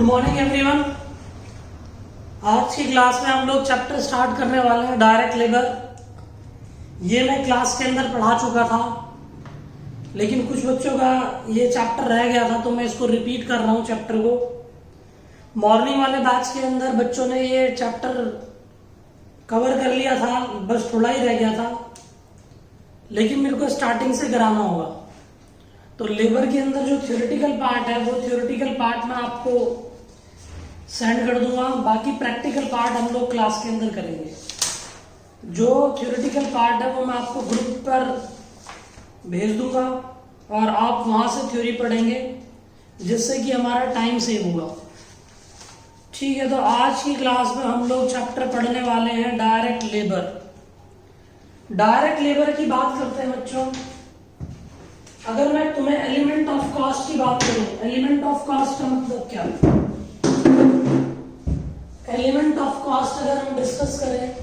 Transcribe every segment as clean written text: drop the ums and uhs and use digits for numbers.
Morning everyone. आज की class में हम लोग चैप्टर स्टार्ट करने वाले हैं डायरेक्ट लेबर। ये मैं क्लास के अंदर पढ़ा चुका था, लेकिन कुछ बच्चों का ये चैप्टर रह गया था तो मैं इसको रिपीट कर रहा हूँ चैप्टर को। मॉर्निंग वाले बैच के अंदर बच्चों ने ये चैप्टर कवर कर लिया था, बस थोड़ा ही रह गया था, लेकिन मेरे को स्टार्टिंग से कराना होगा। तो लेबर के अंदर जो थ्योरेटिकल पार्ट है वो थ्योरेटिकल पार्ट मैं आपको सेंड कर दूंगा, बाकी प्रैक्टिकल पार्ट हम लोग क्लास के अंदर करेंगे। जो थ्योरेटिकल पार्ट है वो मैं आपको ग्रुप पर भेज दूंगा और आप वहां से थ्योरी पढ़ेंगे, जिससे कि हमारा टाइम सेव होगा। ठीक है, तो आज की क्लास में हम लोग चैप्टर पढ़ने वाले हैं डायरेक्ट लेबर। डायरेक्ट लेबर की बात करते हैं बच्चों। अगर मैं तुम्हें एलिमेंट ऑफ कॉस्ट की बात करूं, एलिमेंट ऑफ कॉस्ट का मतलब क्या है? एलिमेंट ऑफ कॉस्ट अगर हम डिस्कस करें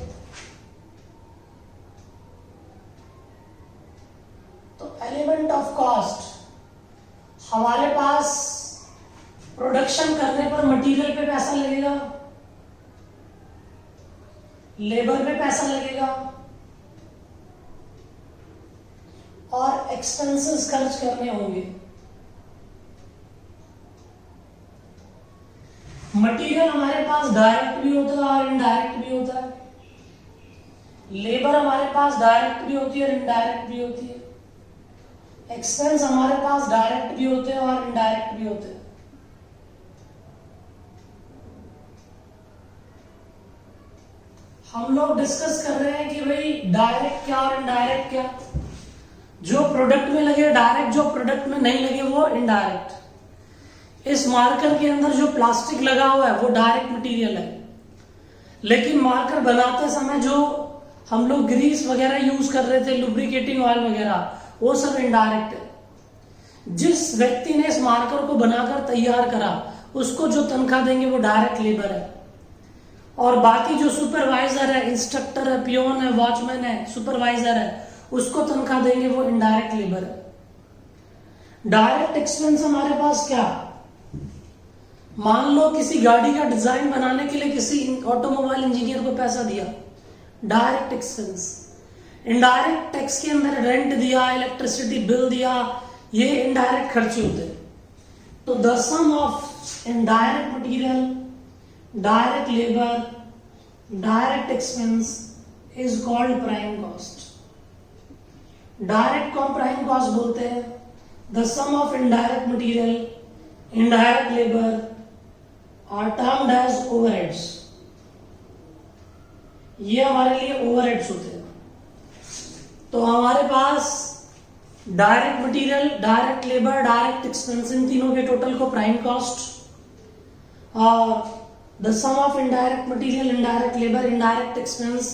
तो एलिमेंट ऑफ कॉस्ट हमारे पास प्रोडक्शन करने पर मटेरियल पे पैसा लगेगा, लेबर पे पैसा लगेगा और एक्सपेंसेस खर्च करने होंगे। मटेरियल हमारे पास डायरेक्ट भी होता है और इनडायरेक्ट भी होता है। लेबर हमारे पास डायरेक्ट भी होती है और इनडायरेक्ट भी होती है। एक्सपेंस हमारे पास डायरेक्ट भी होते हैं और इनडायरेक्ट भी होते हैं। हम लोग डिस्कस कर रहे हैं कि भाई डायरेक्ट क्या और इनडायरेक्ट क्या। जो प्रोडक्ट में लगे डायरेक्ट, जो प्रोडक्ट में नहीं लगे वो इनडायरेक्ट। इस मार्कर के अंदर जो प्लास्टिक लगा हुआ है वो डायरेक्ट मटेरियल है, लेकिन मार्कर बनाते समय जो हम लोग ग्रीस वगैरह यूज कर रहे थे, लुब्रिकेटिंग ऑयल वगैरह, वो सब इनडायरेक्ट है। जिस व्यक्ति ने इस मार्कर को बनाकर तैयार करा उसको जो तनख्वाह देंगे वो डायरेक्ट लेबर है। और बाकी जो सुपरवाइजर है, इंस्ट्रक्टर है, पियोन है, वॉचमैन है, सुपरवाइजर है, उसको तनख्वाह देंगे वो इनडायरेक्ट लेबर है। डायरेक्ट एक्सपेंस हमारे पास क्या? मान लो किसी गाड़ी का डिजाइन बनाने के लिए किसी ऑटोमोबाइल इंजीनियर को पैसा दिया, डायरेक्ट एक्सपेंस। इनडायरेक्ट टैक्स के अंदर रेंट दिया, इलेक्ट्रिसिटी बिल दिया, ये इनडायरेक्ट खर्चे होते हैं। तो the sum of indirect material, direct labour, direct expense is called prime cost. Direct को हम प्राइम कॉस्ट बोलते हैं। The sum of indirect material, indirect labour are termed as overheads. ये हमारे लिए ओवरहेड्स होते हैं। तो हमारे पास direct material, direct labour, direct expense, इन तीनों के टोटल को प्राइम कॉस्ट, और the sum of indirect material, indirect labour, indirect expense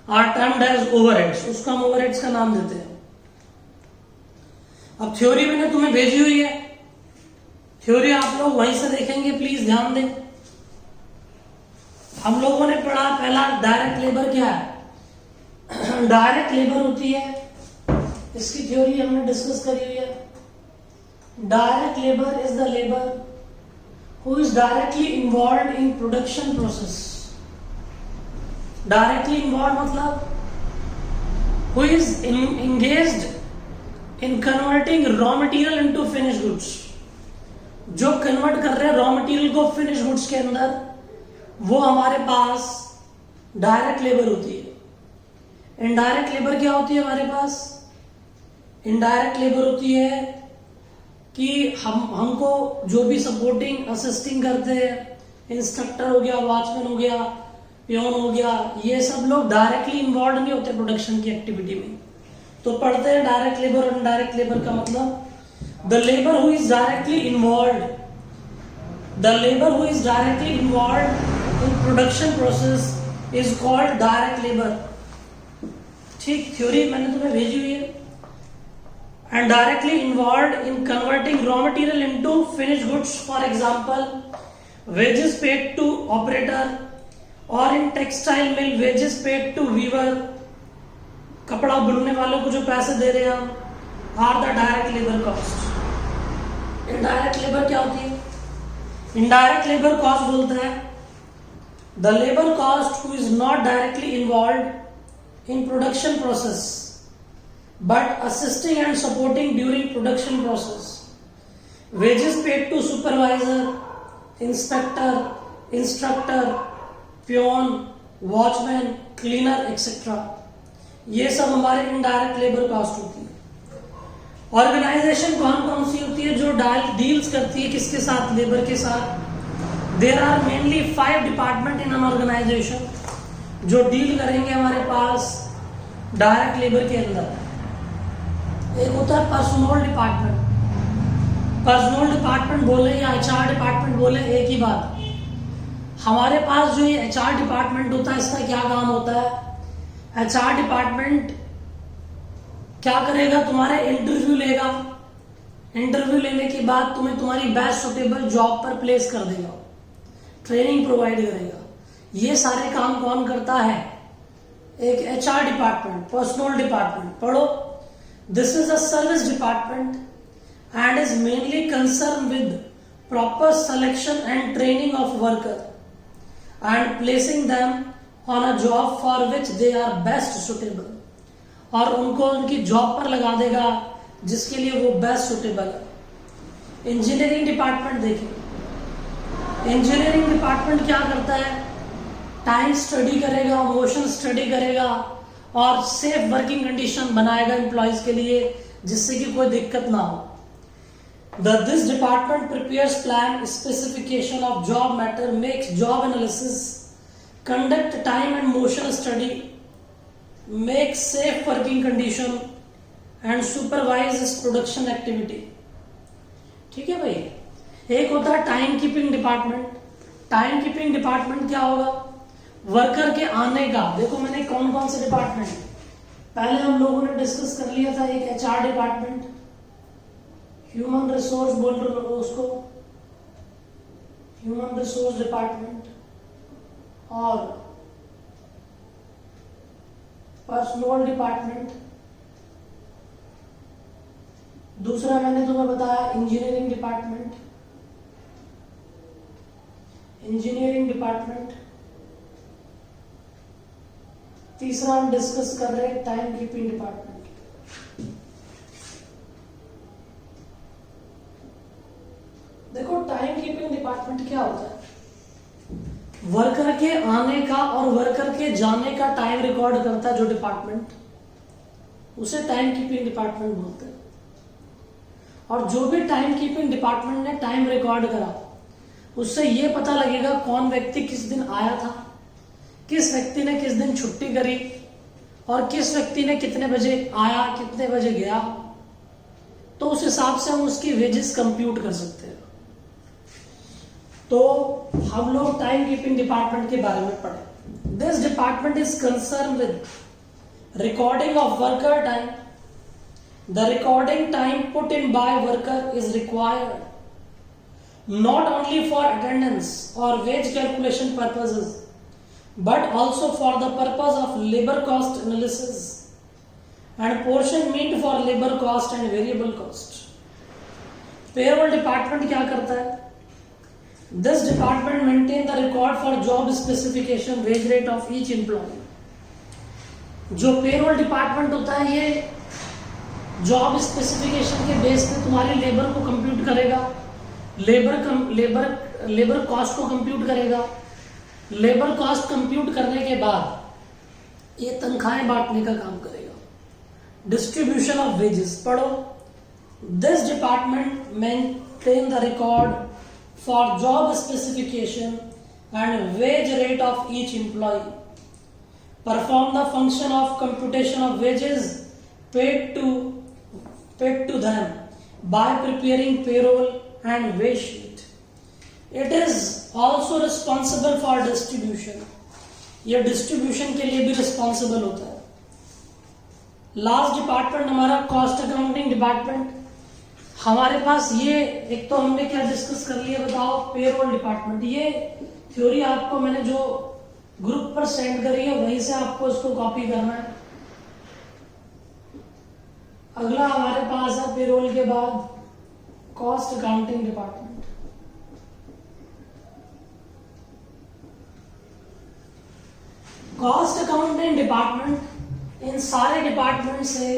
are termed as overheads. उसको हम ओवरहेड्स का नाम देते हैं। अब थ्योरी मैंने तुम्हें भेजी हुई है, थ्योरी आप लोग वहीं से देखेंगे, प्लीज ध्यान दें। हम लोगों ने पढ़ा पहला डायरेक्ट लेबर क्या है। डायरेक्ट लेबर होती है, इसकी थ्योरी हमने डिस्कस करी हुई है। Direct labour is the labour who is directly involve in production process. Directly involve मतलब who is engaged in converting raw material into finish goods. जो कन्वर्ट कर रहे हैं रॉ मटेरियल को फिनिश गुड्स के अंदर, वो हमारे पास डायरेक्ट लेबर होती है। इनडायरेक्ट लेबर क्या होती है हमारे पास? इनडायरेक्ट लेबर होती है कि हमको जो भी सपोर्टिंग असिस्टिंग करते हैं, इंस्ट्रक्टर हो गया, वॉचमैन हो गया, पियोन हो गया, ये सब लोग डायरेक्टली इन्वॉल्व नहीं होते प्रोडक्शन की एक्टिविटी में। तो पढ़ते हैं डायरेक्ट लेबर और इनडायरेक्ट लेबर का मतलब। The labour who is directly involve, the labour who is directly involve in production process is called direct labour. ठीक, थ्योरी मैंने तुम्हें भेजी हुई है। And directly involve in converting raw material into finish goods, for example wages paid to operator, और in textile mill wages paid to weaver. कपड़ा बुनने वालों को जो पैसे दे रहे हैं हम, are the direct labour cost. Indirect labour क्या होती है? इनडायरेक्ट लेबर कॉस्ट बोलता है the labour cost who is not directly involve in production process but assisting and supporting during production process. Wages paid to supervisor, inspector, instructor, peon, watchman, cleaner, etc. ये सब हमारे indirect labour cost होती है. Organisation कौन कौन सी होती है जो डील्स करती है किसके साथ? लेबर के साथ. There are mainly 5 department in an organisation जो डील करेंगे हमारे पास डायरेक्ट लेबर के अंदर. एक होता है पर्सनल डिपार्टमेंट. पर्सनल डिपार्टमेंट बोले या एचआर डिपार्टमेंट बोले एक ही बात. हमारे पास जो ये एचआर डिपार्टमेंट होता है इसका क्या काम होता है? एचआर डिपार्टमेंट क्या करेगा? तुम्हारे इंटरव्यू लेगा. इंटरव्यू लेने के बाद तुम्हें तुम्हारी बेस्ट सुटेबल जॉब पर प्लेस कर देगा, ट्रेनिंग प्रोवाइड करेगा. ये सारे काम कौन करता है? एक एचआर डिपार्टमेंट, पर्सनल डिपार्टमेंट. पढ़ो, this is a service department and is mainly concerned with proper selection and training of worker and placing them on a job for which they are best suitable. और उनको उनकी job पर लगा देगा जिसके लिए वो बेस्ट सुटेबल है. इंजीनियरिंग डिपार्टमेंट देखिए. इंजीनियरिंग डिपार्टमेंट क्या करता है? टाइम स्टडी करेगा, मोशन स्टडी करेगा और सेफ वर्किंग कंडीशन बनाएगा एम्प्लॉयज के लिए जिससे कि कोई दिक्कत ना हो. This department prepares plan, specification of job matter, makes job analysis, conduct time and motion study, makes safe working condition and supervises production activity. ठीक है भाई. एक होता है time keeping department. Time keeping department क्या होगा? वर्कर के आने का. देखो मैंने कौन कौन से डिपार्टमेंट पहले हम लोगों ने डिस्कस कर लिया था. एक एचआर डिपार्टमेंट, ह्यूमन रिसोर्स बोल रहे हो उसको, ह्यूमन रिसोर्स डिपार्टमेंट, और पर्सनल डिपार्टमेंट. दूसरा मैंने तुम्हें बताया इंजीनियरिंग डिपार्टमेंट. Engineering department. तीसरा हम डिस्कस कर रहे हैं टाइम कीपिंग डिपार्टमेंट. देखो टाइम कीपिंग डिपार्टमेंट क्या होता है? वर्कर के आने का और वर्कर के जाने का टाइम रिकॉर्ड करता है जो डिपार्टमेंट, उसे टाइम कीपिंग डिपार्टमेंट बोलते हैं. और जो भी टाइम कीपिंग डिपार्टमेंट ने टाइम रिकॉर्ड करा उससे यह पता लगेगा कौन व्यक्ति किस दिन आया था, किस व्यक्ति ने किस दिन छुट्टी करी और किस व्यक्ति ने कितने बजे आया, कितने बजे गया. तो उस हिसाब से हम उसकी वेजेस कंप्यूट कर सकते हैं. तो हम लोग टाइम कीपिंग डिपार्टमेंट के बारे में पढ़े. This department is concern with recording of worker time. The recording time put in by worker is required not only for attendance और wage calculation purposes but also for the purpose of labor cost analysis and portion meant for labor cost and variable cost. Payroll department क्या करता है? This department maintain the record for job specification, wage rate of each employee. जो payroll department होता है ये job specification के base पे तुम्हारी लेबर को कंप्यूट करेगा, लेबर कॉस्ट को कंप्यूट करेगा. लेबर कॉस्ट कंप्यूट करने के बाद ये तनख्वाहें बांटने का काम करेगा. डिस्ट्रीब्यूशन ऑफ वेजेस पढ़ो. This department maintain the record for job specification and wage rate of each employ, perform the function of computation of wages paid to them by preparing payroll and wage sheet. It is also responsible for distribution. ये distribution के लिए भी responsible होता है. Last department हमारा cost accounting department. हमारे पास ये एक तो हमने क्या डिस्कस कर लिया बताओ? Payroll department. ये थ्योरी आपको मैंने जो ग्रुप पर सेंड करी है वहीं से आपको इसको कॉपी करना है. अगला हमारे पास है पेरोल के बाद cost accounting department. Cost accounting department in सारे डिपार्टमेंट से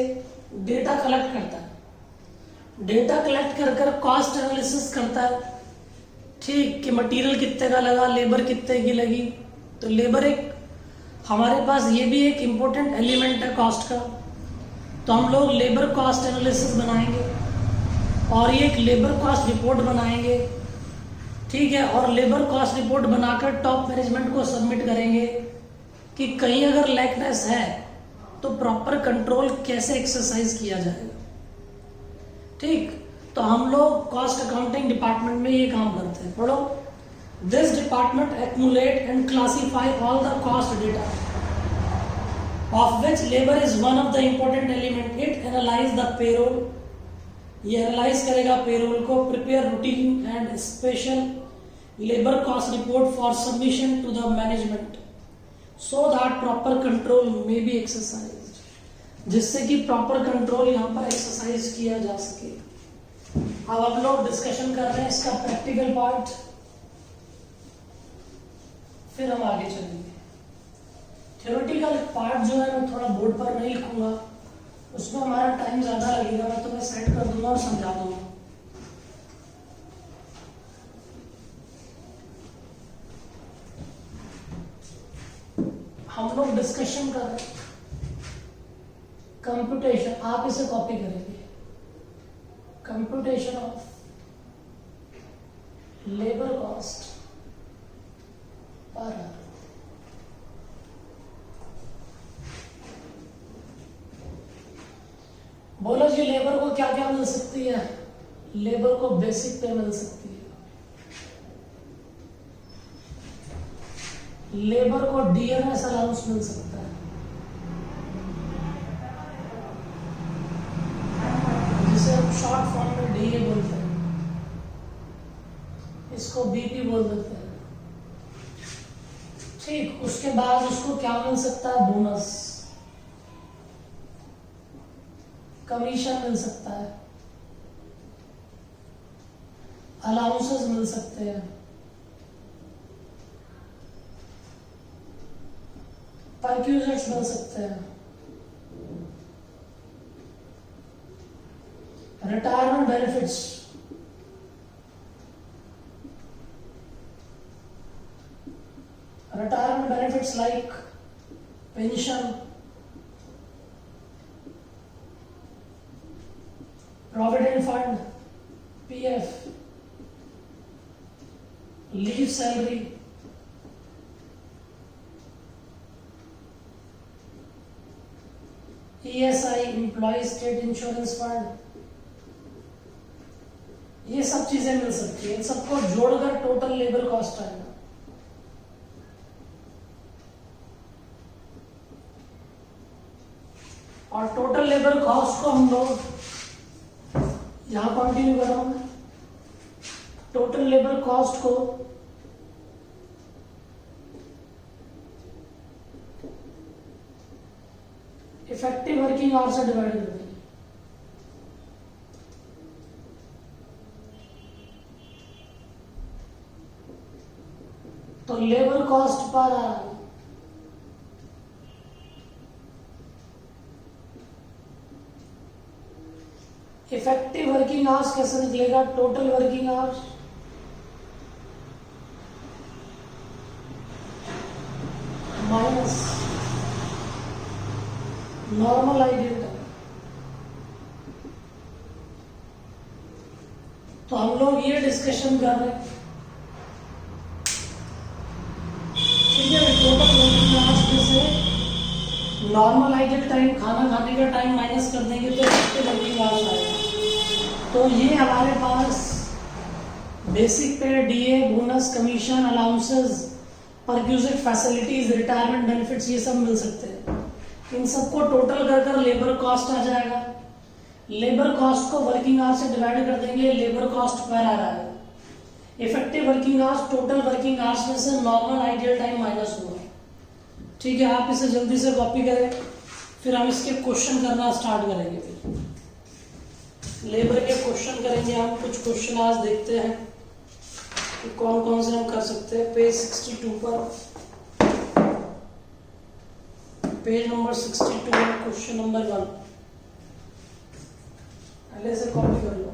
डेटा कलेक्ट करता है। डेटा कलेक्ट कर कर कॉस्ट एनालिसिस करता है, ठीक, कि मटेरियल कितने का लगा, लेबर कितने की लगी। तो लेबर एक हमारे पास ये भी एक इम्पोर्टेंट एलिमेंट है कॉस्ट का। तो हम लोग लेबर कॉस्ट एनालिसिस बनाएंगे और ये एक लेबर कॉस्ट रिपोर्ट बनाएंगे, ठीक है। और लेबर कॉस्ट रिपोर्ट बनाकर टॉप मैनेजमेंट को सबमिट करेंगे कि कहीं अगर लैकनेस है तो प्रॉपर कंट्रोल कैसे एक्सरसाइज किया जाएगा, ठीक। तो हम लोग कॉस्ट अकाउंटिंग डिपार्टमेंट में ये काम करते हैं। पढ़ो, this department accumulate and classify all the cost data of which labour is one of the important element. It analyse the payroll, ये एनालाइज करेगा पेरोल को, prepare routine and special labour cost report for submission to the management so that proper control may be exercise, जिससे कि proper control यहाँ पर exercise किया जा सके। अब हम लोग डिस्कशन कर रहे हैं इसका प्रैक्टिकल पार्ट, फिर हम आगे चलेंगे। थ्योरेटिकल पार्ट जो है मैं थोड़ा बोर्ड पर नहीं लिखूंगा, उसमें हमारा टाइम ज्यादा लगेगा, मैं तुम्हें सेट कर दूंगा और समझा दूंगा। हम लोग डिस्कशन कर रहे हैं कंप्यूटेशन, आप इसे कॉपी करेंगे, computation of labour cost per our. बोलो जी, लेबर को क्या क्या मिल सकती है? लेबर को बेसिक पे मिल सकती है, लेबर को डीएनएस अलाउंस मिल सकता है, जिसे हम शॉर्ट फॉर्म में डीए बोलते हैं, इसको बीपी बोल देते हैं, ठीक। उसके बाद उसको क्या मिल सकता है? बोनस, कमीशन मिल सकता है, अलाउंसेस मिल सकते हैं, परक्यूजर्स मिल सकते हैं, retirement benefits, retirement benefits like pension, provident fund, PF, leave salary, ESI, employee state insurance fund, ये सब चीजें मिल सकती है। इन सबको जोड़कर टोटल लेबर कॉस्ट आएगा। और टोटल लेबर कॉस्ट को हम लोग यहां कंटिन्यू कर रहा हूं, टोटल लेबर कॉस्ट को इफेक्टिव वर्किंग आवर से डिवाइड कर देंगे। तो लेबर कॉस्ट पर आ रहा है, इफेक्टिव वर्किंग आवर्स कैसे निकलेगा? Total working hours minus normal ideal time. तो हम लोग ये डिस्कशन कर रहे हैं, ठीक है। टोटल वर्किंग आवर्स में से नॉर्मल आइडियल टाइम, खाना खाने का टाइम माइनस कर देंगे तो इफेक्टिव वर्किंग आवर्स आएगा। तो ये हमारे पास बेसिक पे, DA, bonus, commission, allowances, perquisite facilities, retirement benefits, ये सब मिल सकते हैं। इन सबको टोटल कर कर लेबर कॉस्ट आ जाएगा। लेबर कॉस्ट को वर्किंग आवर्स से डिवाइड कर देंगे, लेबर कॉस्ट पर आ रहा है। Effective working hours total working hours में से नॉर्मल आइडियल टाइम माइनस होगा, ठीक है। आप इसे जल्दी से कॉपी करें, फिर हम इसके क्वेश्चन करना स्टार्ट करेंगे। फिर लेबर के क्वेश्चन करेंगे हम। कुछ क्वेश्चन आज देखते हैं कि कौन कौन से हम कर सकते हैं। पेज 62 पर पेज नंबर 62 क्वेश्चन नंबर 1 पहले से कॉपी कर लो।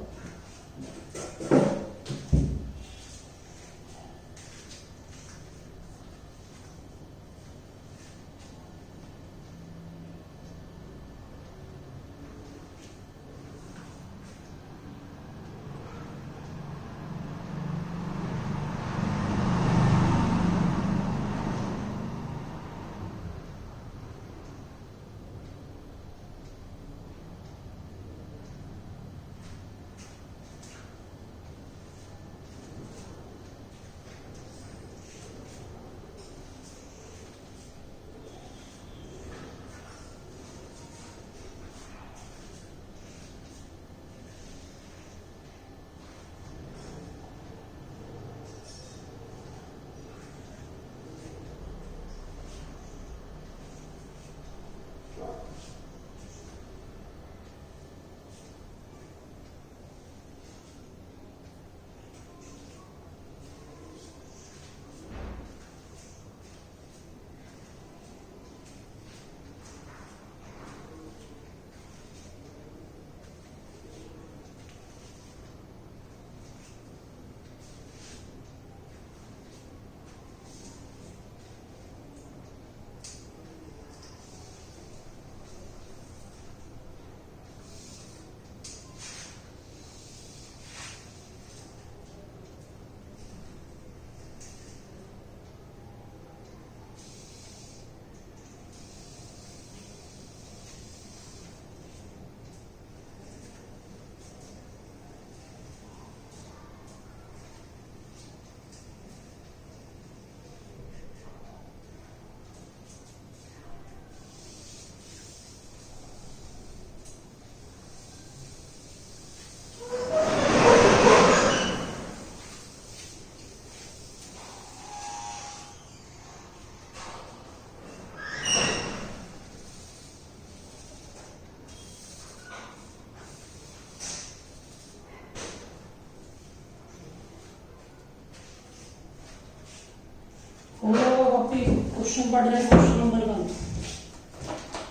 क्वेश्चन पढ़ रहे हैं question number 1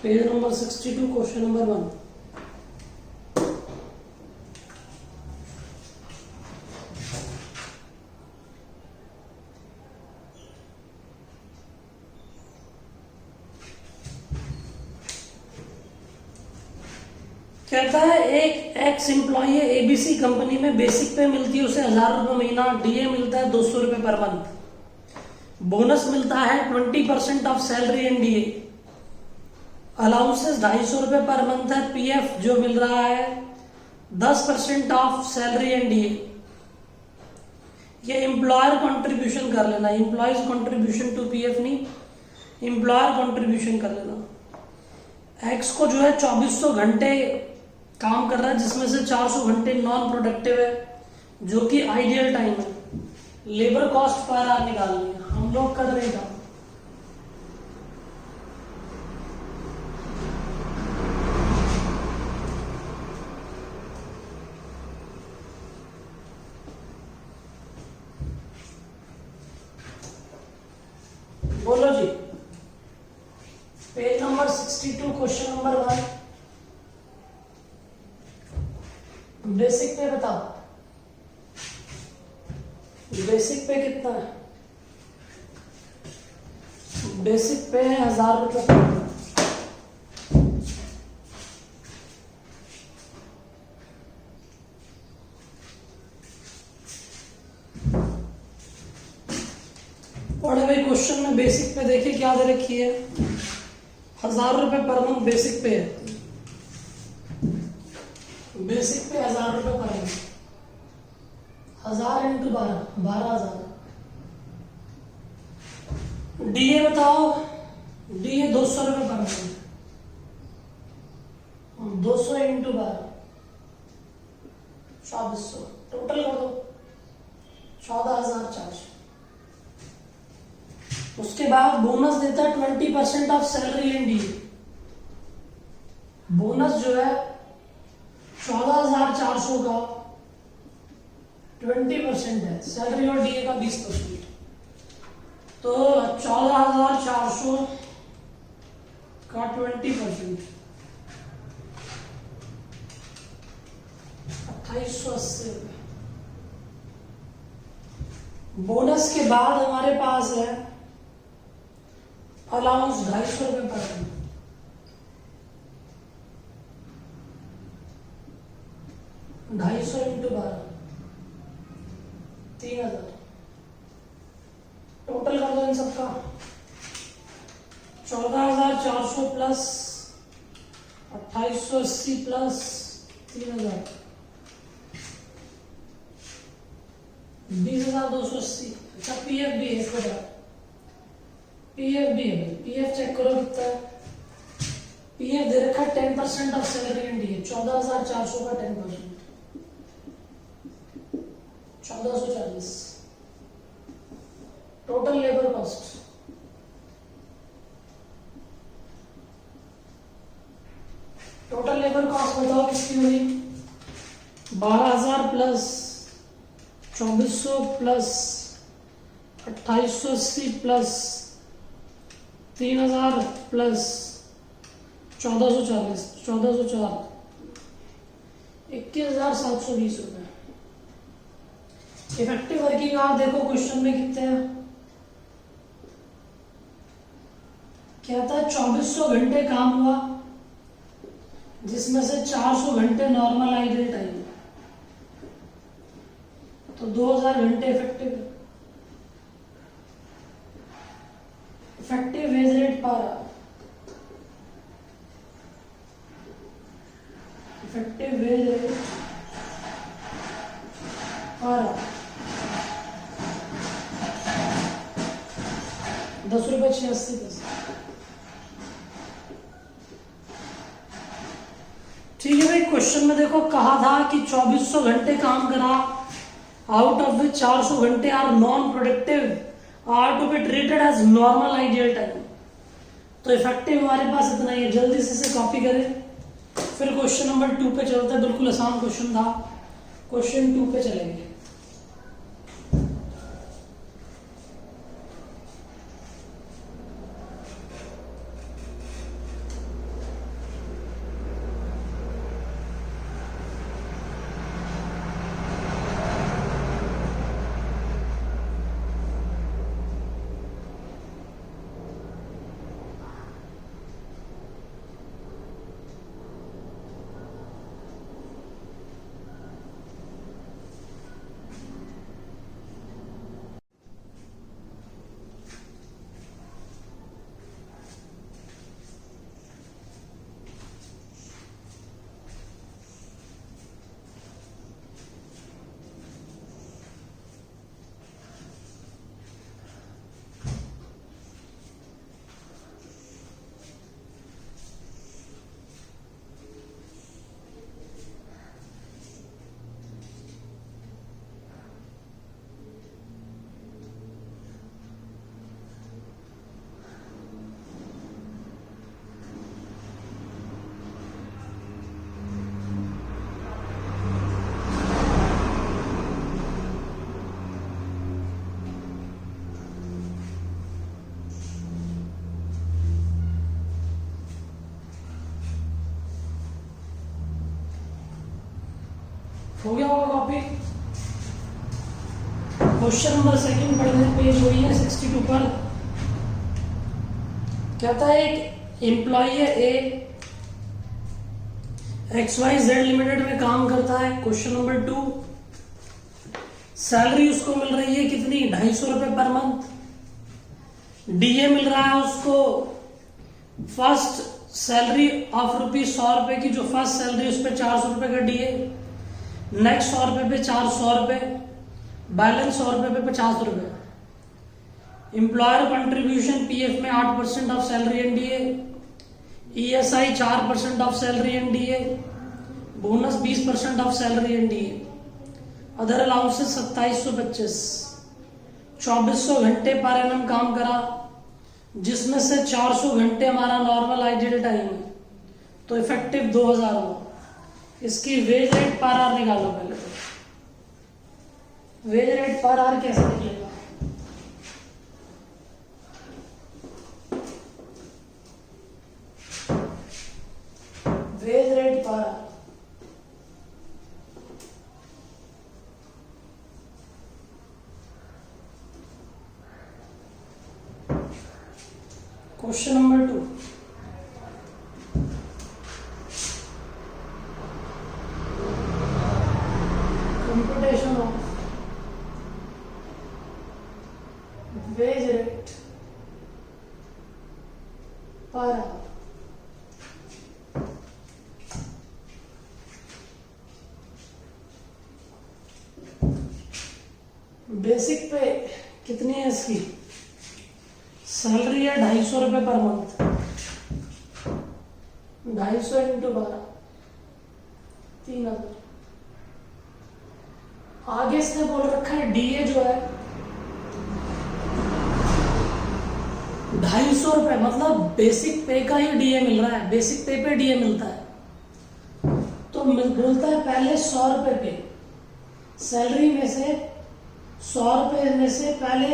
page number 62 question number 1। कहता है एक एक्स एम्प्लॉय है एबीसी कंपनी में, बेसिक पे मिलती है उसे 1000 रुपये महीना, डीए मिलता है 200 रुपये पर मंथ, बोनस मिलता है 20% of salary and DA, allowances 250 रुपये पर मंथ है, पीएफ जो मिल रहा है 10% ऑफ सैलरी एंड डीए। ये एम्प्लॉयर कंट्रीब्यूशन कर लेना, एम्प्लॉयज कंट्रीब्यूशन टू पीएफ नहीं, एम्प्लॉयर कंट्रीब्यूशन कर लेना। एक्स को जो है 2400 घंटे काम कर रहा है, जिसमें से 400 घंटे नॉन प्रोडक्टिव है, जो कि आइडियल टाइम है। लेबर कॉस्ट पर आवर निकालनी है, हम लोग कर रहे हैं। बोलो जी, page number 62 question number 1, basic पे बताओ, बेसिक पे कितना है? बेसिक पे है 1000 रुपये। पढ़े भाई क्वेश्चन में बेसिक पे देखिए क्या दे रखी है, 1000 रुपये पर मंथ बेसिक पे है, बेसिक पे 1000 रुपये पर मंथ, 1000 इंटू 12,000। डीए बताओ, डीए 200 रुपये पर मंथ, 200 इंटू 12 2400, टोटल कर दो 14,400। उसके बाद बोनस देता है 20% of salary and DA. Bonus जो है 14,400 का 20% है, सैलरी और डीए का 20%। तो 14,400 का 20%, 2880 रुपये। बोनस के बाद हमारे पास है अलाउंस 250 रुपये पर मंथ, 250 इंटू 12, 3000। टोटल कर दो इन सबका, 14,400 प्लस 2880 प्लस 3000, 20,280। अच्छा पीएफ भी है, पीएफ भी है, पीएफ चेक करो कितना है। पीएफ दे रखा 10% ऑफ सैलरी एंड डीए, 14,400 का 10%, 1440। Total labour cost, total labour cost बताओ किसकी हुई? 12,000 प्लस 2400 प्लस 2880 प्लस 3,000 प्लस 1440, 1404, 21,720 रुपये। इफेक्टिव वर्किंग आप देखो क्वेश्चन में कितने हैं, क्या था? 2400 घंटे काम हुआ, जिसमें से 400 घंटे नॉर्मल आइडल टाइम, तो 2000 घंटे effective. Effective wage rate per hour, effective wage rate per hour 10.86 रुपये। ठीक है भाई, क्वेश्चन में देखो कहा था कि 2400 घंटे काम करा, आउट ऑफ विच 400 घंटे are non productive are to be treated as normal ideal time. तो इफेक्टिव हमारे पास इतना ही है, जल्दी से इसे कॉपी करें, फिर क्वेश्चन नंबर 2 पे चलते हैं। बिल्कुल आसान क्वेश्चन था, क्वेश्चन 2 पे चलेंगे। हो गया होगा कॉपी। क्वेश्चन नंबर 2 पढ़ने पेज वही है 62 पर। कहता है एक एम्प्लॉय है ए XYZ लिमिटेड में काम करता है। क्वेश्चन नंबर 2, सैलरी उसको मिल रही है कितनी? 250 रुपए पर मंथ। डीए मिल रहा है उसको, फर्स्ट सैलरी ऑफ ₹100 रुपए की, जो फर्स्ट सैलरी उस पर 400 रुपए का डीए, नेक्स्ट 100 रुपए पे 400 रुपए, बैलेंस 100 रुपए पे 50 रुपए। एम्प्लॉयर कंट्रीब्यूशन पीएफ में 8% of salary and DA, ESI 4% of salary and DA, bonus 20% of salary and DA, other allowances 2725। 2400 घंटे पर एनम काम करा, जिसमें से 400 घंटे हमारा नॉर्मल आइडियल टाइम है, तो इफेक्टिव 2000 हो। इसकी वेज रेट पर आवर निकालो पहले। तो वेज रेट पर आवर कैसे निकलेगा? Question number 2, computation of wage rate per hour. Basic पे कितनी है इसकी? सैलरी है 250 रुपये पर मंथ, 250 इंटू 12, 3000। आगे इसने बोल रखा है डीए जो है 250 रुपये, मतलब बेसिक पे का ही डीए मिल रहा है, बेसिक पे डीए मिलता है। तो बोलता है पहले 100 रुपये पे, सैलरी में से 100 रुपये में से पहले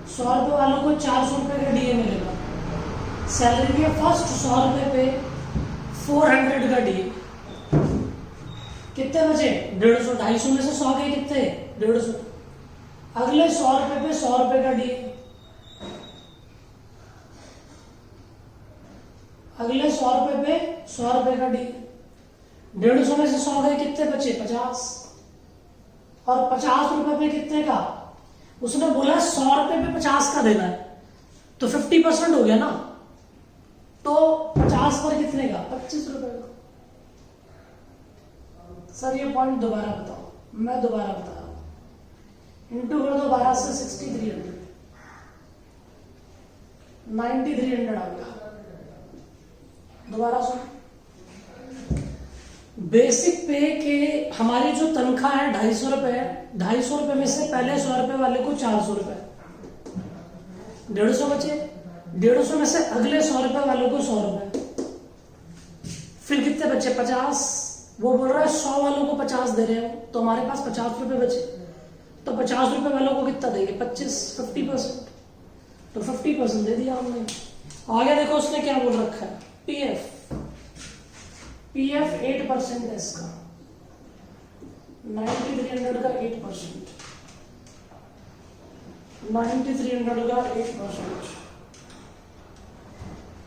100 रुपये वालों को 400 रुपये का डीए मिलेगा। सैलरी के फर्स्ट 100 रुपये पे 400 का डीए। कितने बचे? 150। 250 में से 100 के कितने? 150। अगले 100 रुपये पे 100 रुपये का डीए, अगले 100 रुपये पे 100 रुपये का डीए। 150 में से 100 गए, कितने बचे? 50। और 50 रुपये पे कितने का? उसने बोला 100 रुपये पे 50 का देना है, तो 50% हो गया ना। तो 50 पर कितने का? 25 रुपये का। सर ये पॉइंट दोबारा बताओ, मैं दोबारा बता रहा हूं। इंटू कर दो 12 से 6300, 9300 आ गया। दोबारा सुन, बेसिक पे के हमारी जो तनख्वाह है 250 रुपए है, 250 रुपए में से पहले 100 रुपए वाले को 400 रुपए, 150 बचे। 150 में से अगले 100 रुपए वालों को 100 रुपए, फिर कितने बचे? 50। वो बोल रहा है 100 वालों को 50 दे रहे हो, तो हमारे पास 50 रुपए बचे। तो 50 रुपए वालों को कितना देंगे? 25, 50%। तो 50% दे दिया हमने। आगे देखो उसने क्या बोल रखा है, पीएफ 8% है इसका, 9300 का 8%, 9300 का 8%,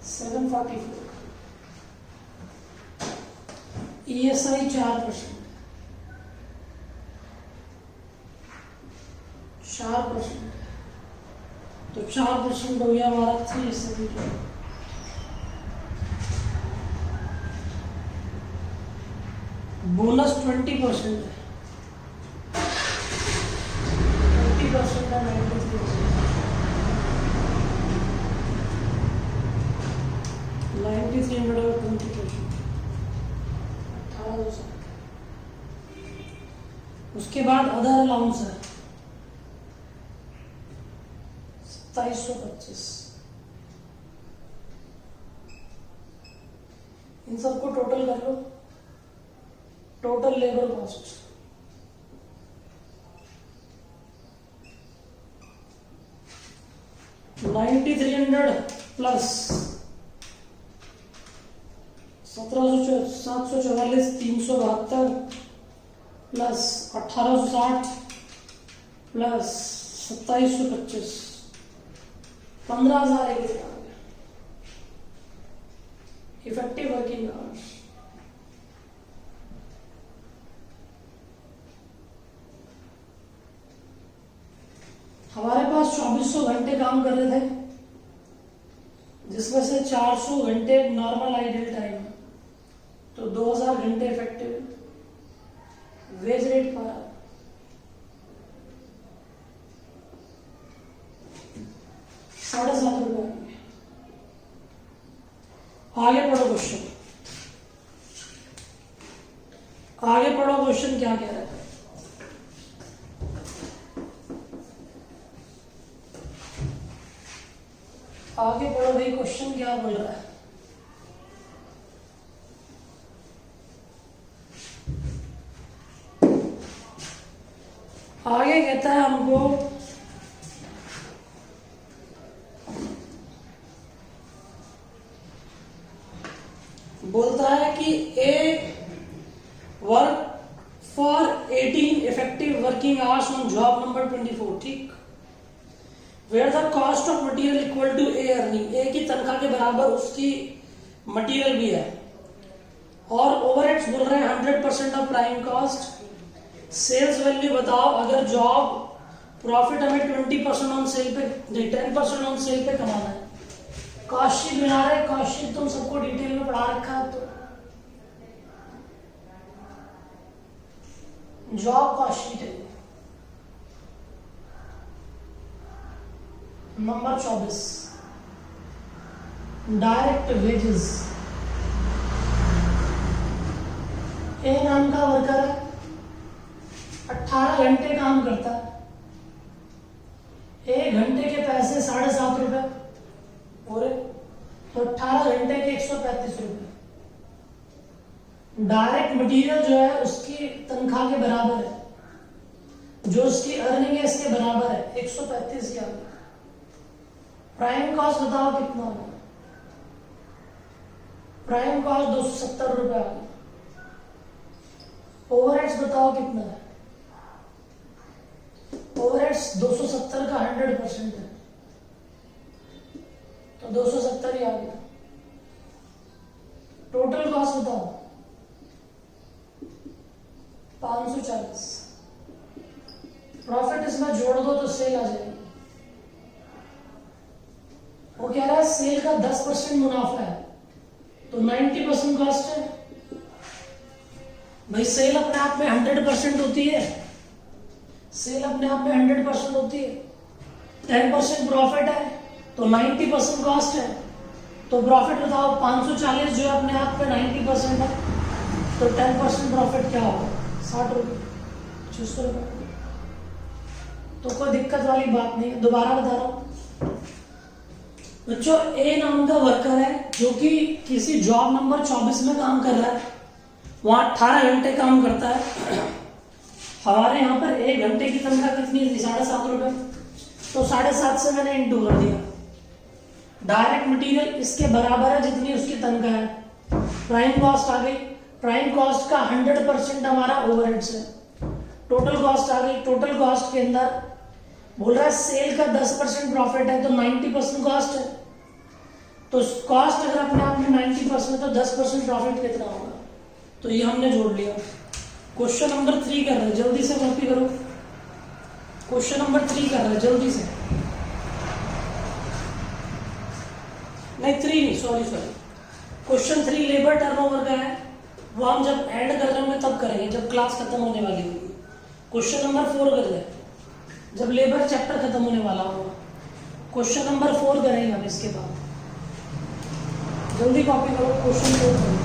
744। ESI 4%, 4%, तो 4% हो गया हमारा 370। बोनस 20% है, 20% है, 9300 और 20%, 1800। उसके बाद अदर अलाउंस है 2725। इन सबको टोटल कर लो, total labour cost 9300 plus 744, 372 plus 1860 plus 2725, 15,000 effective working hours. हमारे पास 2400 घंटे काम कर रहे थे, जिसमें से 400 घंटे नॉर्मल आइडल टाइम है, तो 2000 घंटे इफेक्टिव। वेज रेट पर 7,500 रुपए। आगे पढ़ो क्वेश्चन, आगे पढ़ो क्वेश्चन क्या कह रहा है। आगे बढ़ो भाई, क्वेश्चन क्या बोल रहा है। आगे कहता है हमको बोलता है कि A work for 18 effective working hours on job number 24। ठीक, where the cost of material equal to A earning, A की तनख्वाह के बराबर उसकी मटेरियल भी है, और ओवरहेड्स बोल रहे हैं 100% of prime cost. Sales value बताओ, अगर जॉब प्रॉफिट हमें 20% ऑन सेल पे, 10% ऑन सेल पे कमाना है। कॉस्ट शीट बना रहे, कॉस्ट शीट तुम सबको डिटेल में पढ़ा रखा है, तो जॉब कॉस्ट शीट है नंबर 24, डायरेक्ट वेजेस। ए नाम का वर्कर है, 18 घंटे काम करता है, 1 घंटे के पैसे 7.5 रुपए, और तो 18 घंटे के 135 रुपए। डायरेक्ट मटेरियल जो है उसकी तनख्वाह के बराबर है, जो उसकी अर्निंग है इसके बराबर है, 135 या प्राइम कॉस्ट बताओ कितना होगा। प्राइम कॉस्ट 270 रुपए आ गया। ओवरहेड्स बताओ कितना है। ओवरहेड्स 270 का 100% है, तो 270 ही आ गया। टोटल कॉस्ट बताओ 540। प्रॉफिट इसमें जोड़ दो तो सेल आ जाएगी। वो कह रहा है सेल का 10% मुनाफा है, तो 90% कॉस्ट है। भाई सेल अपने आप में 100% होती है, सेल अपने आप में 100% होती है। 10% प्रॉफिट है तो 90% कॉस्ट है, तो प्रॉफिट बताओ 540 जो अपने आप में 90% है, तो 10% प्रॉफिट क्या होगा, 60 रुपये, 600 रुपये। तो कोई दिक्कत वाली बात नहीं है। दोबारा बता रहा हूं बच्चों, ए नाम का वर्कर है जो कि किसी जॉब नंबर 24 में काम कर रहा है, वहां 18 घंटे काम करता है। हमारे यहाँ पर 1 घंटे की तनख्वाह कितनी थी, 7.5 रुपए, तो 7.5 से मैंने इंटू कर दिया। डायरेक्ट मटेरियल इसके बराबर है जितनी उसकी तनख्वाह है। प्राइम कॉस्ट आ गई, प्राइम कॉस्ट का 100% हमारा ओवरहेड्स है। टोटल कॉस्ट आ गई, टोटल कॉस्ट के अंदर बोल रहा है सेल का 10% प्रॉफिट है, तो 90% कॉस्ट है। तो कॉस्ट अगर अपने आप में 90% है तो 10% प्रॉफिट कितना होगा, तो ये हमने जोड़ लिया। क्वेश्चन नंबर 3 कर रहे हैं, जल्दी से कॉपी करो। क्वेश्चन नंबर 3 कर रहे हैं, जल्दी से। नहीं 3 नहीं, सॉरी। क्वेश्चन 3 लेबर टर्नओवर का है, वो हम जब एंड कर रहे होंगे तब करेंगे, जब क्लास खत्म होने वाली होगी। क्वेश्चन नंबर 4 कर रहे हैं जब लेबर चैप्टर खत्म होने वाला होगा। क्वेश्चन नंबर 4 करेंगे हम इसके बाद। जल्दी कॉपी करो, क्वेश्चन 4 करो।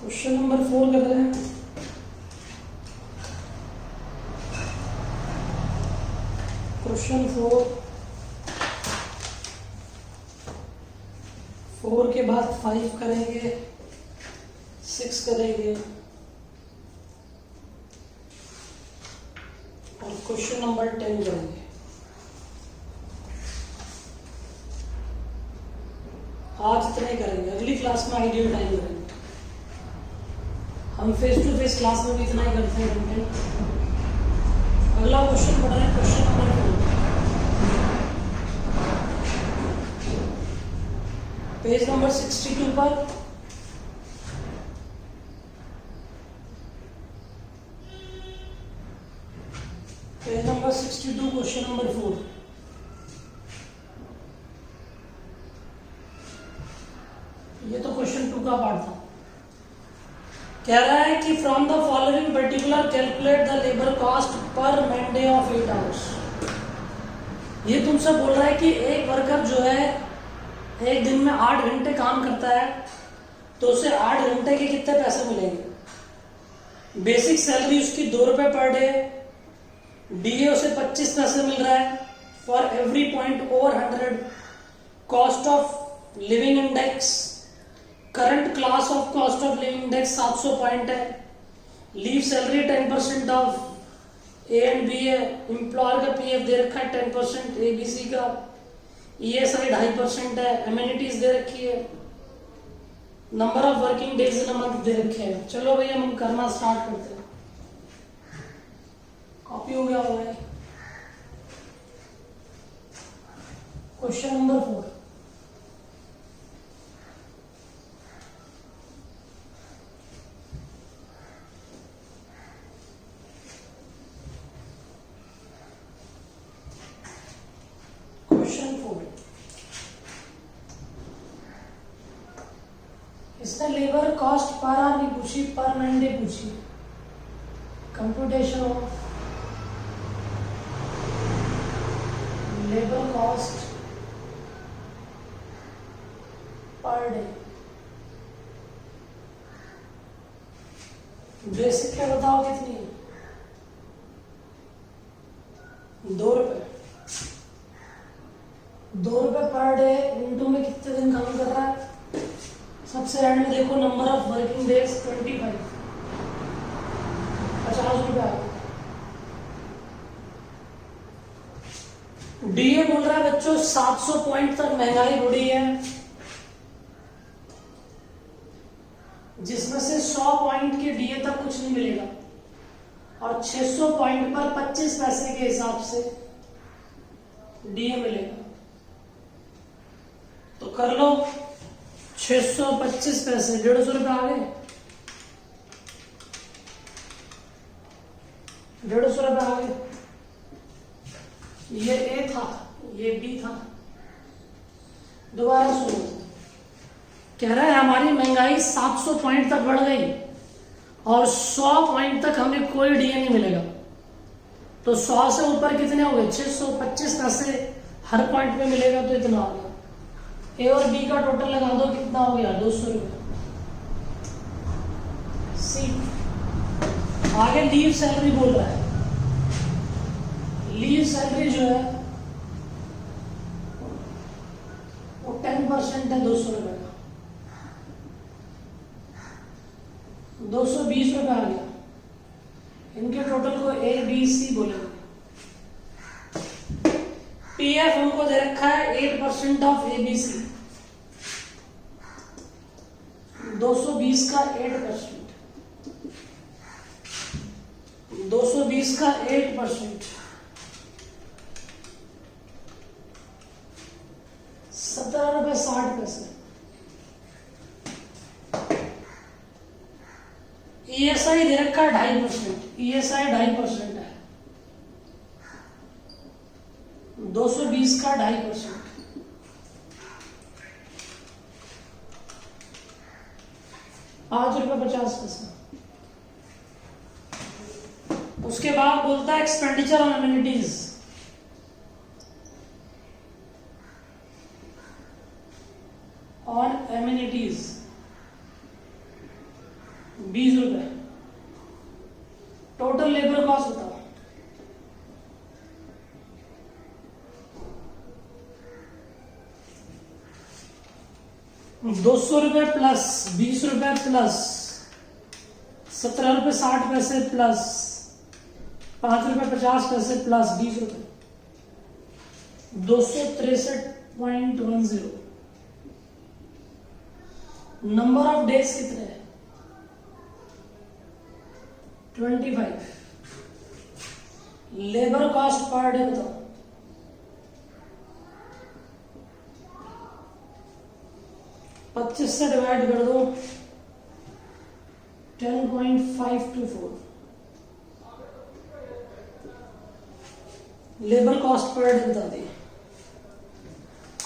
क्वेश्चन नंबर 4 कर रहे हैं। क्वेश्चन 4 के बाद 5 करेंगे, 6 करेंगे और क्वेश्चन नंबर 10 करेंगे। क्लास में आइडियल टाइम है, हम फेस टू फेस क्लास में भी इतना ही करते हैं कंटेंट। अगला क्वेश्चन पढ़ रहे हैं, क्वेश्चन नंबर 4, पेज नंबर 62 पर। Page number 62, question number 4। ये तो क्वेश्चन 2 का पार्ट था। कह रहा है कि from the following particular calculate the labour cost पर मैन डे ऑफ 8 आवर्स। ये तुमसे बोल रहा है कि एक वर्कर जो है एक दिन में 8 घंटे काम करता है, तो उसे 8 घंटे के कितने पैसे मिलेंगे। बेसिक सैलरी उसकी 2 रुपए पर डे, डीए उसे 25 पैसे मिल रहा है for every point over 100, cost of living index, current class of cost of living index 700 point है, leave salary 10% of A and B है, एम्प्लॉयर का पीएफ दे रखा है 10%, एबीसी का ईएसआई 2.5% है, एमिनिटीज दे रखी है, number of working days in a month दे रखे हैं। चलो भैया हम करना स्टार्ट करते हैं। कॉपी हो गया होगा। क्वेश्चन नंबर 4, क्वेश्चन 4 इसने लेबर कॉस्ट पर आवर नहीं पूछी, पर मैन डे पूछी। Computation of labour cost per day. Basic क्या बताओ कितनी है, 2 रुपए। 2 रुपए पर डे इंटू में कितने दिन काम कर रहा है। सबसे एंड में देखो नंबर ऑफ वर्किंग डेज 25, 50 रुपए। डीए बोल रहा है बच्चों 700 पॉइंट तक महंगाई बढ़ी है, जिसमें से 100 पॉइंट के डीए तक कुछ नहीं मिलेगा, और 600 पॉइंट पर 25 पैसे के हिसाब से डीए मिलेगा। तो कर लो 625 पैसे 150 रुपए आ गए, 150 रुपए आ गए। ये ए था, ये बी था। दोबारा सुनो, कह रहा है हमारी महंगाई 700 पॉइंट तक बढ़ गई और 100 पॉइंट तक हमें कोई डीए नहीं मिलेगा। तो 100 से ऊपर कितने हो गए, 625 पैसे हर पॉइंट पे मिलेगा, तो इतना हो गया। ए और बी का टोटल लगा दो, कितना हो गया, 200 रुपए। सी आगे लीव सैलरी बोल रहा है। लीव सैलरी जो है वो 10% है 200 रुपए का, 220 रुपए आ गया। इनके टोटल को ए बी सी बोलेंगे। पीएफ उनको दे रखा है 8% ऑफ एबीसी, 220 का 8%, 220 का 8%, 17 रुपए 60 पैसे। ईएसआई दे रखा है 2.5%, ईएसआई 2.5% है, 220 का 2.5%, 5 रुपए 50 पैसे। उसके बाद बोलता है expenditure on amenities, on amenities 20 रुपए। टोटल लेबर कॉस्ट बताओ। ₹200 प्लस 20 रुपए प्लस 17 रुपए 60 पैसे प्लस 5 रुपए 50 पैसे प्लस 20 रुपए, 263.10। नंबर ऑफ डेज कितने हैं? 25। लेबर कॉस्ट पर डे बताओ। पच्चीस से डिवाइड कर दो, 10.524 लेबर कॉस्ट पर डे बता दी।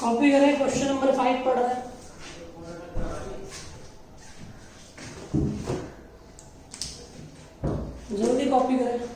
कॉपी करें, क्वेश्चन नंबर 5 पढ़ रहे हैं। जल्दी कॉपी करें।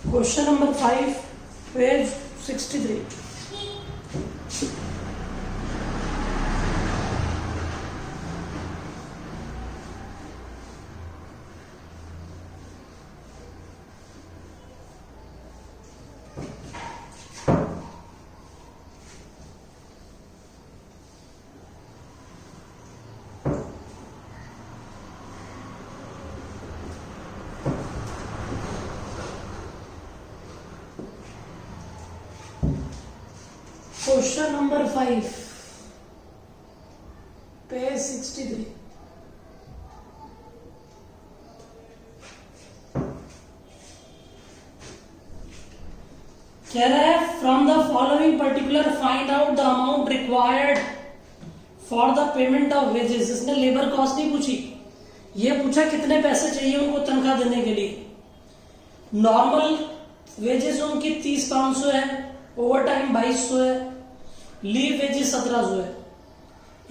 Question number 5, page 63। Question number 5, page 63। कह रहा है from the following particular find out the amount required for the payment of wages. इसने लेबर कॉस्ट नहीं पूछी, ये पूछा कितने पैसे चाहिए उनको तनख्वाह देने के लिए। नॉर्मल वेजेस उनकी 30,500 है, ओवर टाइम 2200 है, लीव वेजेस 1700 है।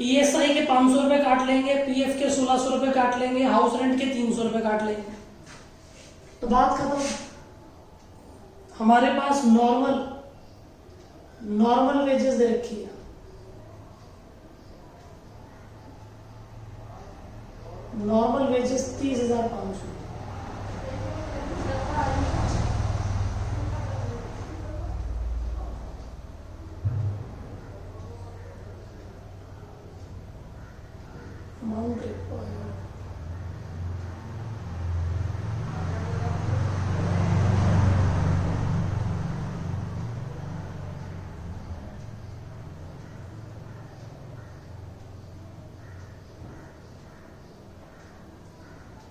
ईएसआई के 500 रुपए काट लेंगे, पीएफ के 1600 रुपए काट लेंगे, हाउस रेंट के 300 रुपए काट लेंगे, तो बात खत्म। हमारे पास नॉर्मल वेजेस दे रखी है। Normal wages 30,500। अमाउंट रिक्वायर्ड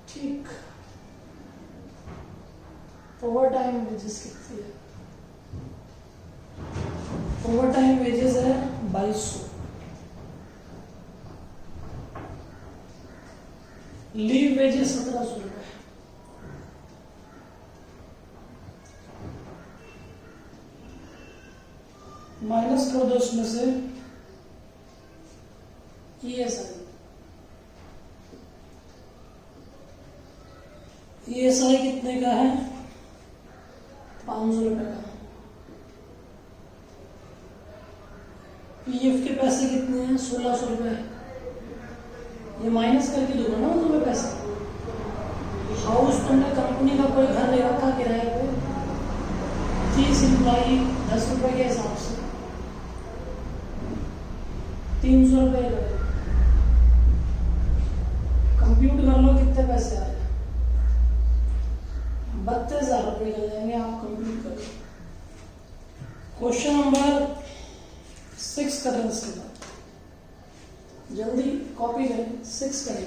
ठीक। ओवर टाइम वेजेस कितनी है? ओवर टाइम वेजेस है 2200। लीव वेजेस 1700 रुपए। माइनस कर दो उसमें से ईएसआई। ईएसआई कितने का है? 500 रुपए का। पीएफ के पैसे कितने हैं? 1600 रुपए। ये माइनस करके दूंगा ना तुम्हें पैसा। हाउस तुमने कंपनी का कोई घर ले रखा किराए पे, 30 एम्प्लॉई 10 रुपए के हिसाब से 300 रुपए लगे। कंप्यूट कर लो कितने पैसे आए। 32,000 रुपए निकल जाएंगे। आप कंप्यूट करो। क्वेश्चन नंबर 6 कर रहे हैं इसके बाद। जल्दी कॉपी करें, 6 करें।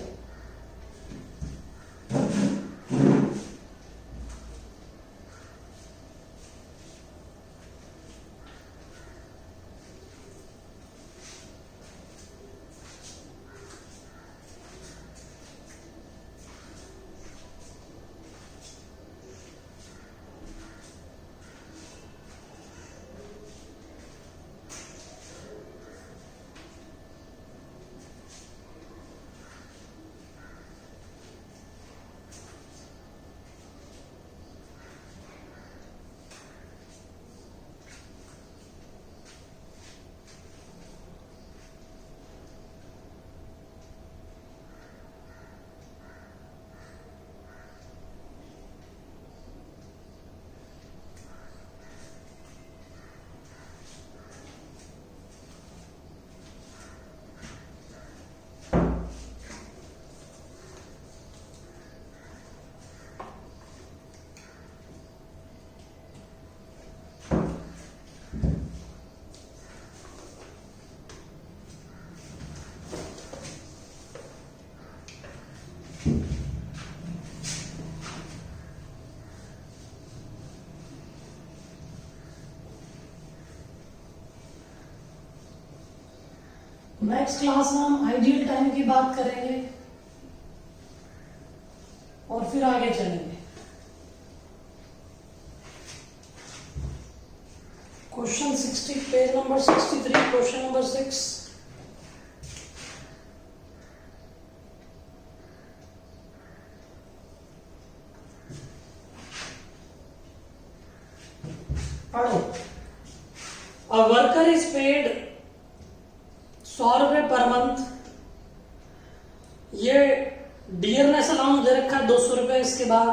नेक्स्ट क्लास में हम आइडियल टाइम की बात करेंगे और फिर आगे चलेंगे। Question 60 page number 63 question number 6। पढ़ो। अ वर्कर इज पेड 100 रुपए पर मंथ। ये डियरनेस अलाउंस दे रखा है 200 रुपए। इसके बाद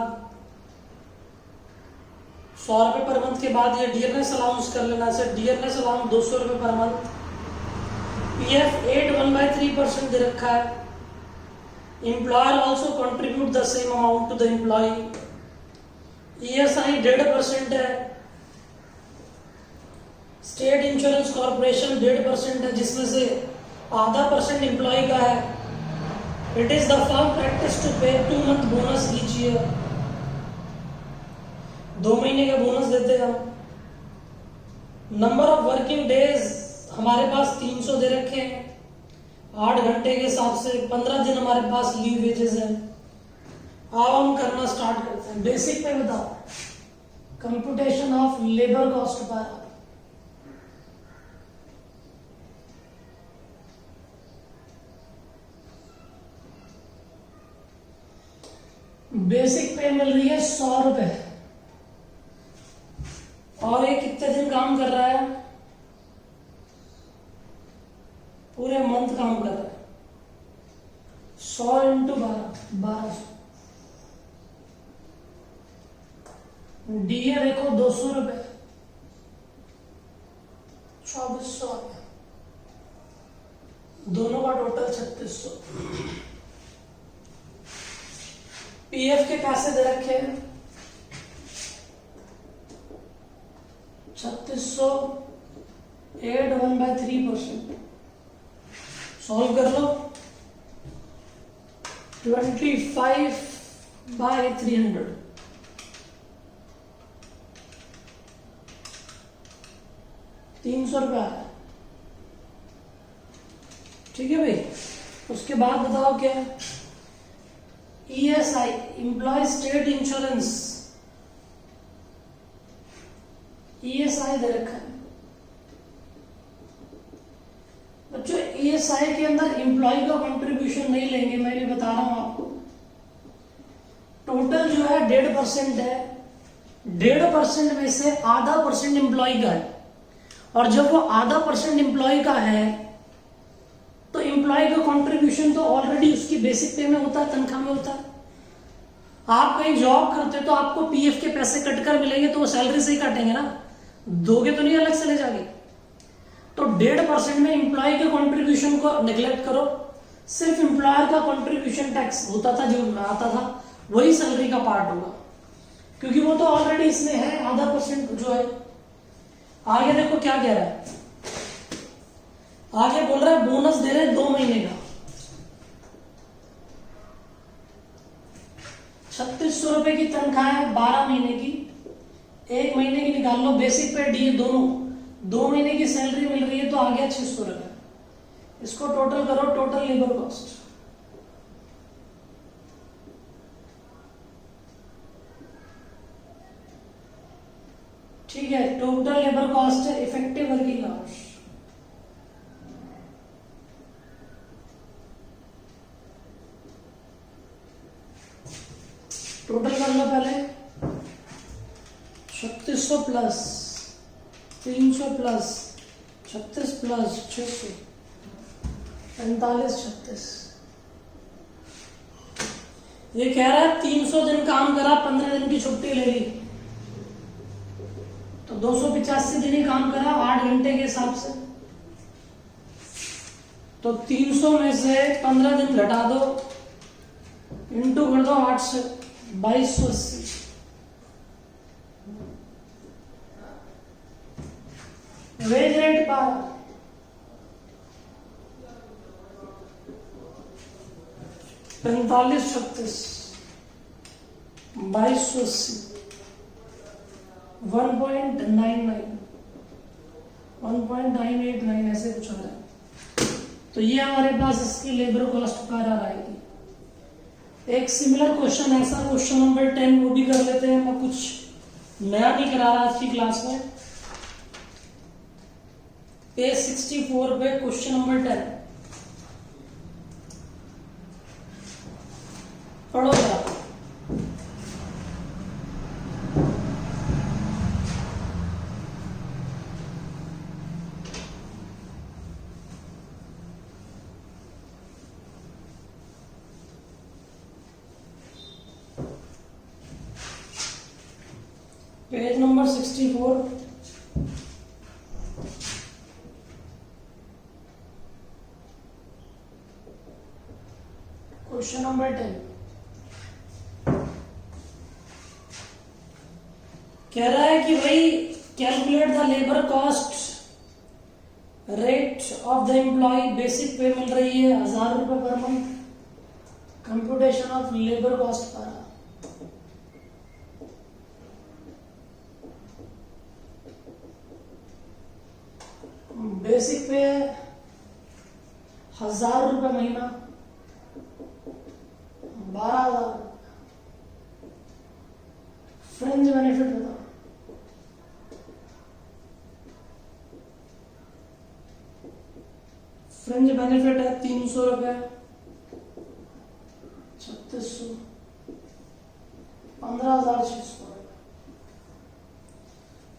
100 रुपए पर मंथ के बाद ये डियरनेस अलाउंस कर लेना है। डियरनेस अलाउंस 200 रुपए पर मंथ। पीएफ 8 1/3% दे रखा है। Employer also contribute the same amount to the employ. ESI 1.5% है। स्टेट इंश्योरेंस कॉर्पोरेशन 1.5% है, जिसमें से आधा % एम्प्लॉय का है। It is the firm practice to pay 2 month bonus each year. 2 महीने का बोनस देते हैं हम। नंबर ऑफ वर्किंग डेज हमारे पास 300 दे रखे हैं 8 घंटे के हिसाब से। 15 दिन हमारे पास लीव वेजेस है। अब हम करना स्टार्ट करते हैं। बेसिक पे बताओ, कंप्यूटेशन ऑफ लेबर कॉस्ट पर। बेसिक पे मिल रही है 100 रुपए और ये कितने दिन काम कर रहा है? पूरे मंथ काम कर रहा है। 100 × 12 डीए देखो 200 रुपए 2400 आ गया। दोनों का टोटल 3600। पीएफ के पैसे दे रखे हैं 3600 8 1/3%। सॉल्व कर लो। 25/300 300 रुपया है। ठीक है भाई। उसके बाद बताओ क्या है? ESI employ state insurance. ESI दे रखा है बच्चों। ईएसआई के अंदर एम्प्लॉय का कंट्रीब्यूशन नहीं लेंगे, मैं ये बता रहा हूं आपको। टोटल जो है 1.5% है। 1.5% में से आधा % एम्प्लॉय का है। और जब वो आधा % एम्प्लॉय का है तो एम्प्लॉय का कंट्रीब्यूशन तो ऑलरेडी उसकी बेसिक पे में होता है, तनख्वाह में होता है। आप कहीं जॉब करते तो आपको पीएफ के पैसे कटकर मिलेंगे तो वो सैलरी से ही काटेंगे ना, दोगे तो नहीं अलग से ले जाके। तो 1.5% में एम्प्लॉय के कंट्रीब्यूशन को निगलेक्ट करो। सिर्फ एम्प्लॉयर का कंट्रीब्यूशन टैक्स होता था जो आता था वही सैलरी का पार्ट होगा, क्योंकि वो तो ऑलरेडी इसमें है आधा % जो है। आगे देखो क्या कह रहा है। आगे बोल रहा है बोनस दे रहे हैं 2 महीने का 3600 रुपए की तनख्वाह है 12 महीने की। 1 महीने की निकाल लो। बेसिक पे डीए दोनों 2 महीने की सैलरी मिल रही है तो आ गया 600 रुपए। इसको टोटल करो, टोटल लेबर कॉस्ट। ठीक है, टोटल लेबर कॉस्ट है इफेक्टिव वर्किंग आवर्स। टोटल कर लो पहले। 3600 प्लस 300 प्लस 36 प्लस 600 45 36। ये कह रहा है 300 दिन काम करा, 15 दिन की छुट्टी ले ली तो 285 दिन ही काम करा 8 घंटे के हिसाब से। तो 300 में से 15 दिन घटा दो, इंटू कर दो 8 से 2280। वेज रेट पर 45 36 2280 1.99 1.989 ऐसे कुछ आ रहा है। तो तो ये हमारे पास इसकी लेबर कॉस्ट पर आ आएगी। एक सिमिलर क्वेश्चन ऐसा क्वेश्चन नंबर 10 वो भी कर लेते हैं। मैं कुछ नया नहीं करा रहा आज की क्लास में। पेज 64 पे क्वेश्चन नंबर 10 पढ़ो जरा। पेज नंबर 64 क्वेश्चन नंबर 10 कह रहा है कि भाई calculate the labour cost rate of the employ. Basic pay मिल रही है 1000 रुपए per month. Computation of labour cost पर बेसिक पे 1000 रुपए महीना 12,000। फ्रिंज बेनिफिट बताओ। फ्रिंज बेनिफिट है 300 रुपए 3600 15,600।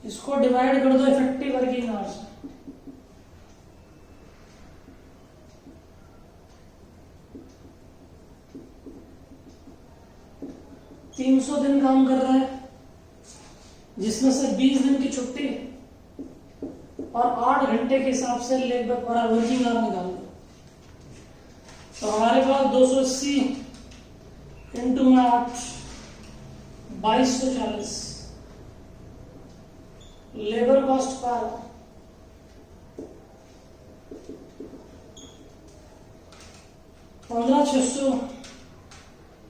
इसको डिवाइड कर दो इफेक्टिव वर्किंग आवर्स से। 300 दिन काम कर रहा है जिसमें से 20 दिन की छुट्टी और 8 घंटे के हिसाब से लेबर पर वर्किंग आवर निकाल दो। तो हमारे पास 280 इंटू में 8 2240 लेबर कॉस्ट पर 15,600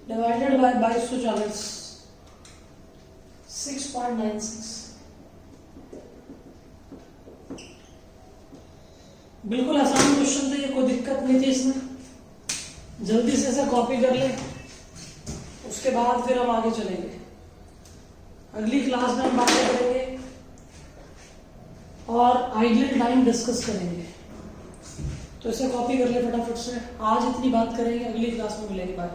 डिवाइडेड बाय 2240 6.96। बिल्कुल आसान क्वेश्चन था ये, कोई दिक्कत नहीं थी इसमें। जल्दी से इसे कॉपी कर ले, उसके बाद फिर हम आगे चलेंगे। अगली क्लास में हम बातें करेंगे और आइडियल टाइम डिस्कस करेंगे। तो इसे कॉपी कर ले फटाफट से। आज इतनी बात करेंगे, अगली क्लास में मिलेंगे। बाय।